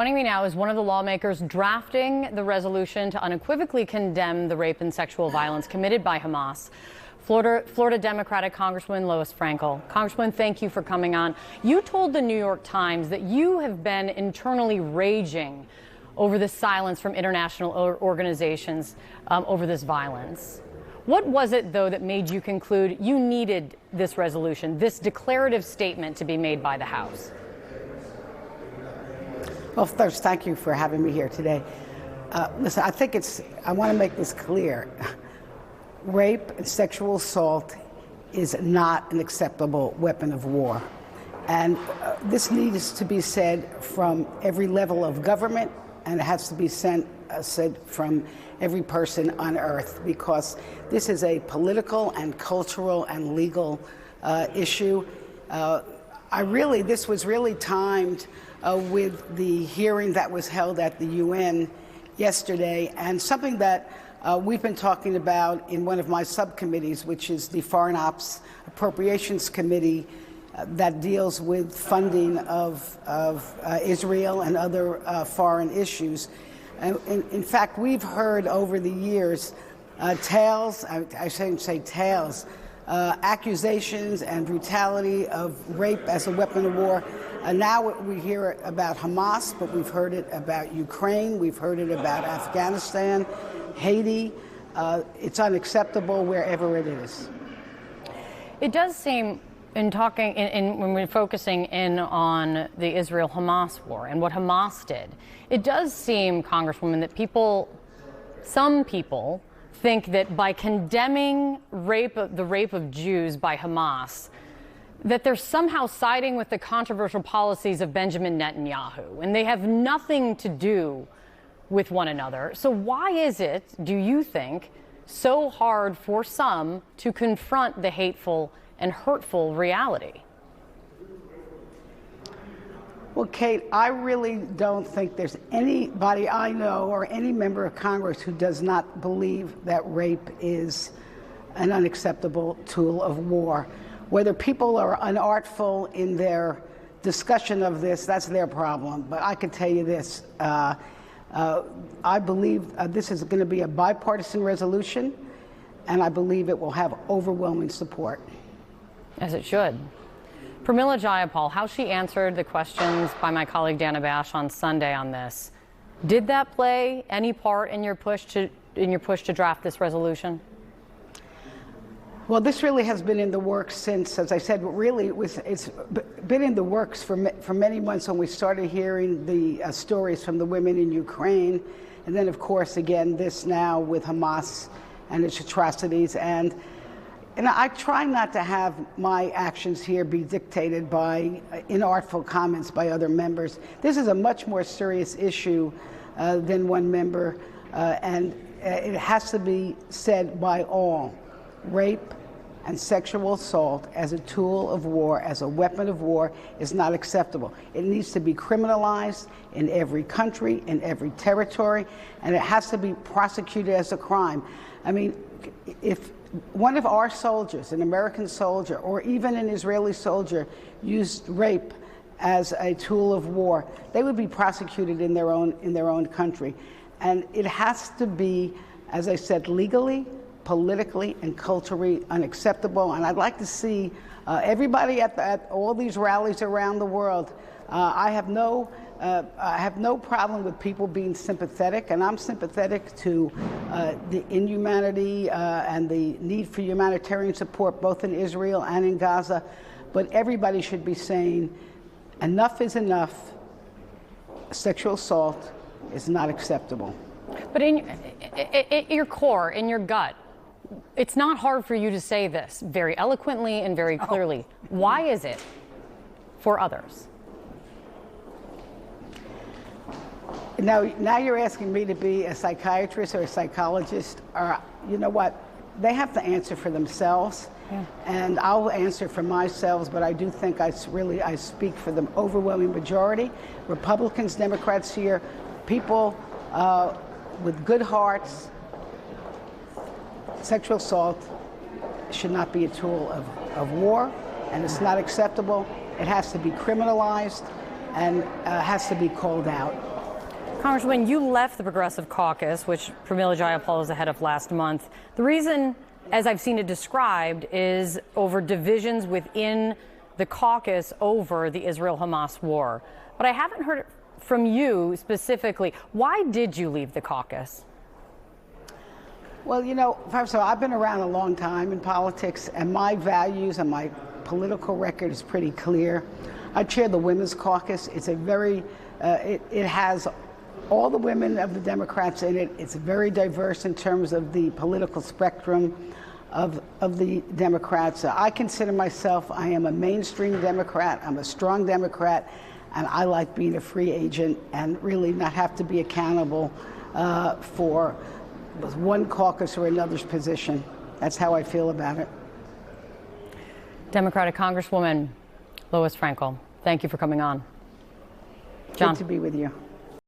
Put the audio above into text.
Joining me now is one of the lawmakers drafting the resolution to unequivocally condemn the rape and sexual violence committed by Hamas, Florida Democratic Congresswoman Lois Frankel. Congresswoman, thank you for coming on. You told the New York Times that you have been internally raging over the silence from international organizations over this violence. What was it, though, that made you conclude you needed this resolution, this declarative statement to be made by the House? Well, first, thank you for having me here today. Listen, I want to make this clear. Rape and sexual assault is not an acceptable weapon of war. And this needs to be said from every level of government, and it has to be said from every person on earth, because this is a political and cultural and legal issue. This was really timed with the hearing that was held at the UN yesterday, and something that we've been talking about in one of my subcommittees, which is the Foreign Ops Appropriations Committee that deals with funding of Israel and other foreign issues. In fact, we've heard over the years tales, I shouldn't say tales, accusations and brutality of rape as a weapon of war. Now we hear it about Hamas, but we've heard it about Ukraine, we've heard it about Afghanistan, Haiti. It's unacceptable wherever it is. It does seem, in talking, when we're focusing in on the Israel-Hamas war and what Hamas did, it does seem, Congresswoman, that some people think that by condemning the rape of Jews by Hamas, that they're somehow siding with the controversial policies of Benjamin Netanyahu, and they have nothing to do with one another. So why is it, do you think, so hard for some to confront the hateful and hurtful reality? Well, Kate, I really don't think there's anybody I know or any member of Congress who does not believe that rape is an unacceptable tool of war. Whether people are unartful in their discussion of this, that's their problem. But I can tell you this, I believe this is going to be a bipartisan resolution, and I believe it will have overwhelming support. As it should. Pramila Jayapal, how she answered the questions by my colleague Dana Bash on Sunday on this, did that play any part in your push to draft this resolution? Well, this really has been in the works since, as I said, it's been in the works for many months when we started hearing the stories from the women in Ukraine. And then, of course, again, this now with Hamas and its atrocities. And I try not to have my actions here be dictated by inartful comments by other members. This is a much more serious issue than one member, and it has to be said by all. Rape and sexual assault as a tool of war, as a weapon of war, is not acceptable. It needs to be criminalized in every country, in every territory, and it has to be prosecuted as a crime. I mean, if one of our soldiers, an American soldier, or even an Israeli soldier, used rape as a tool of war, they would be prosecuted in their own country. And it has to be, as I said, legally, politically, and culturally unacceptable. And I'd like to see everybody at all these rallies around the world. I have no problem with people being sympathetic, and I'm sympathetic to the inhumanity and the need for humanitarian support both in Israel and in Gaza. But everybody should be saying, enough is enough. Sexual assault is not acceptable. But in your core, in your gut, it's not hard for you to say this very eloquently and very clearly. Why is it for others? Now you're asking me to be a psychiatrist or a psychologist. Or, you know what? They have to answer for themselves. Yeah. And I'll answer for myself, but I do think I speak for the overwhelming majority. Republicans, Democrats here, people with good hearts. Sexual assault should not be a tool of war, and it's not acceptable. It has to be criminalized and has to be called out. Congresswoman, you left the Progressive Caucus, which Pramila Jayapal was the head of last month. The reason, as I've seen it described, is over divisions within the caucus over the Israel-Hamas war. But I haven't heard from you specifically. Why did you leave the caucus? Well, you know, first of all, I've been around a long time in politics, and my values and my political record is pretty clear. I chair the Women's Caucus. It's a very, it has all the women of the Democrats in it. It's very diverse in terms of the political spectrum of the Democrats. I consider myself, I am a mainstream Democrat. I'm a strong Democrat, and I like being a free agent and really not have to be accountable for one caucus or another's position. That's how I feel about it. Democratic Congresswoman Lois Frankel, thank you for coming on. Good to be with you.